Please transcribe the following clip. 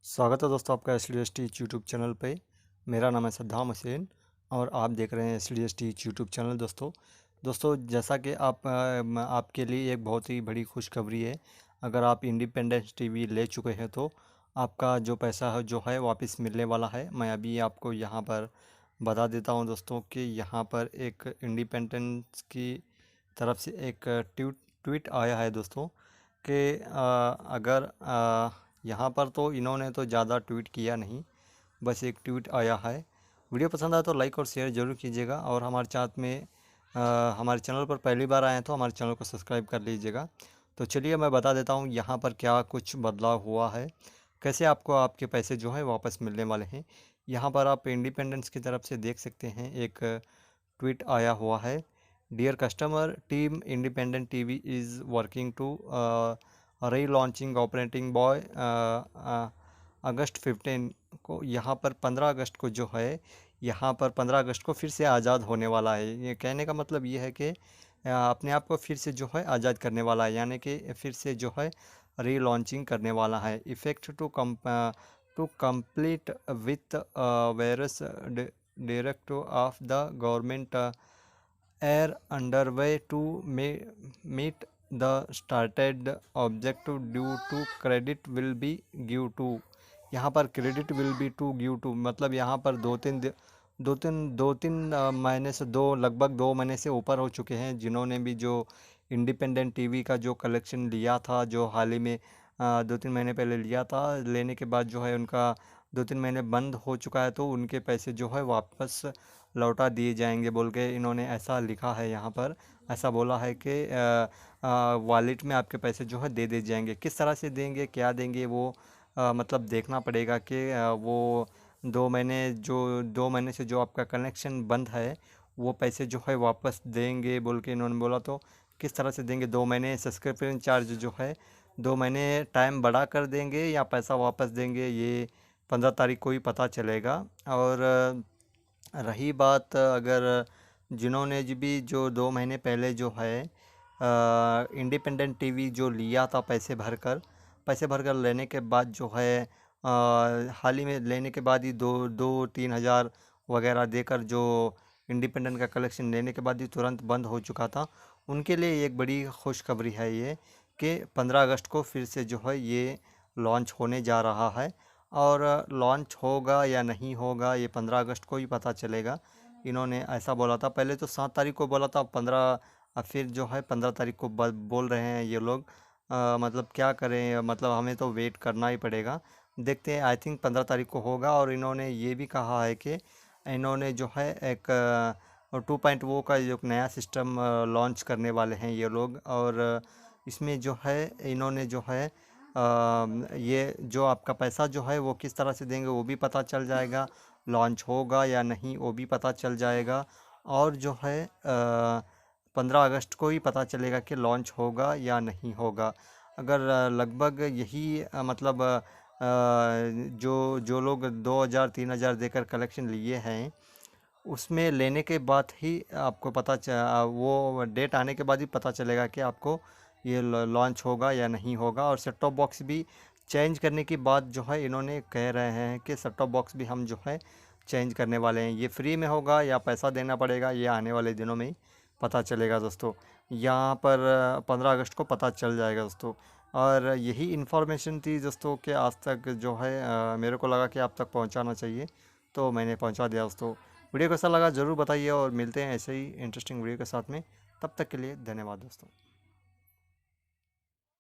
स्वागत है दोस्तों आपका SLST यूट्यूब चैनल पे। मेरा नाम है सद्दाम हुसैन और आप देख रहे हैं SLST यूट्यूब चैनल। दोस्तों जैसा कि आपके लिए एक बहुत ही बड़ी खुशखबरी है। अगर आप इंडिपेंडेंस टीवी ले चुके हैं तो आपका जो पैसा है जो है वापस मिलने वाला है। मैं अभी आपको यहाँ पर बता देता हूँ दोस्तों कि यहाँ पर एक इंडिपेंडेंस की तरफ से एक ट्वीट आया है दोस्तों कि अगर यहाँ पर तो इन्होंने तो ज़्यादा ट्वीट किया नहीं, बस एक ट्वीट आया है। वीडियो पसंद आया तो लाइक और शेयर ज़रूर कीजिएगा और हमारे चैनल पर पहली बार आए हैं तो हमारे चैनल को सब्सक्राइब कर लीजिएगा। तो चलिए मैं बता देता हूँ यहाँ पर क्या कुछ बदलाव हुआ है, कैसे आपको आपके पैसे जो है वापस मिलने वाले हैं। यहाँ पर आप इंडिपेंडेंस की तरफ से देख सकते हैं, एक ट्वीट आया हुआ है। Dear customer, team independent TV is working to re-launching operating by अगस्त 15 को। यहाँ पर 15 अगस्त को जो है, यहाँ पर 15 अगस्त को फिर से आज़ाद होने वाला है। ये कहने का मतलब ये है कि अपने आप को फिर से जो है आज़ाद करने वाला है, यानी कि फिर से जो है री लॉन्चिंग करने वाला है। Effect to complete with various directive of the government are underway to meet the started objective due to credit will be give to। यहाँ पर credit will be to give to मतलब यहाँ पर दो तीन महीने से लगभग 2 महीने से ऊपर हो चुके हैं जिन्होंने भी जो इंडिपेंडेंट टीवी का जो कलेक्शन लिया था, जो हाल ही में 2-3 महीने पहले लिया था। लेने के बाद जो है उनका 2-3 महीने बंद हो चुका है, तो उनके पैसे जो है वापस लौटा दिए जाएंगे बोल के इन्होंने ऐसा लिखा है। यहाँ पर ऐसा बोला है कि वॉलेट में आपके पैसे जो है दे जाएंगे। किस तरह से देंगे, क्या देंगे, वो मतलब देखना पड़ेगा कि वो 2 महीने से जो आपका कनेक्शन बंद है वो पैसे जो है वापस देंगे बोल के इन्होंने बोला। तो किस तरह से देंगे, 2 महीने सब्सक्रिप्शन चार्ज जो है 2 महीने टाइम बढ़ा कर देंगे या पैसा वापस देंगे, ये 15 तारीख को ही पता चलेगा। और रही बात अगर जिन्होंने भी जो 2 महीने पहले जो है इंडिपेंडेंट टीवी जो लिया था पैसे भरकर लेने के बाद जो है हाल ही में लेने के बाद ही 2-3 हज़ार वगैरह देकर जो इंडिपेंडेंट का कलेक्शन लेने के बाद ही तुरंत बंद हो चुका था, उनके लिए एक बड़ी खुशखबरी है ये कि 15 अगस्त को फिर से जो है ये लॉन्च होने जा रहा है। और लॉन्च होगा या नहीं होगा ये 15 अगस्त को ही पता चलेगा। इन्होंने ऐसा बोला था, पहले तो 7 तारीख को बोला था, 15 फिर जो है 15 तारीख को बोल रहे हैं ये लोग। मतलब क्या करें, मतलब हमें तो वेट करना ही पड़ेगा। देखते हैं, आई थिंक 15 तारीख को होगा। और इन्होंने ये भी कहा है कि इन्होंने जो है एक 2.0 का जो नया सिस्टम लॉन्च करने वाले हैं ये लोग। और इसमें जो है इन्होंने जो है ये जो आपका पैसा जो है वो किस तरह से देंगे वो भी पता चल जाएगा, लॉन्च होगा या नहीं वो भी पता चल जाएगा। और जो है 15 अगस्त को ही पता चलेगा कि लॉन्च होगा या नहीं होगा। अगर लगभग यही मतलब जो जो लोग 2,000-3,000 देकर कलेक्शन लिए हैं उसमें लेने के बाद ही आपको वो डेट आने के बाद ही पता चलेगा कि आपको ये लॉन्च होगा या नहीं होगा। और सेट टॉप बॉक्स भी चेंज करने की बात जो है इन्होंने कह रहे हैं कि सेट टॉप बॉक्स भी हम जो है चेंज करने वाले हैं। ये फ्री में होगा या पैसा देना पड़ेगा, ये आने वाले दिनों में ही पता चलेगा दोस्तों। यहाँ पर 15 अगस्त को पता चल जाएगा दोस्तों। और यही इन्फॉर्मेशन थी दोस्तों कि आज तक जो है मेरे को लगा कि आप तक पहुँचाना चाहिए, तो मैंने पहुँचा दिया दोस्तों। वीडियो कैसा लगा ज़रूर बताइए और मिलते हैं ऐसे ही इंटरेस्टिंग वीडियो के साथ में। तब तक के लिए धन्यवाद दोस्तों।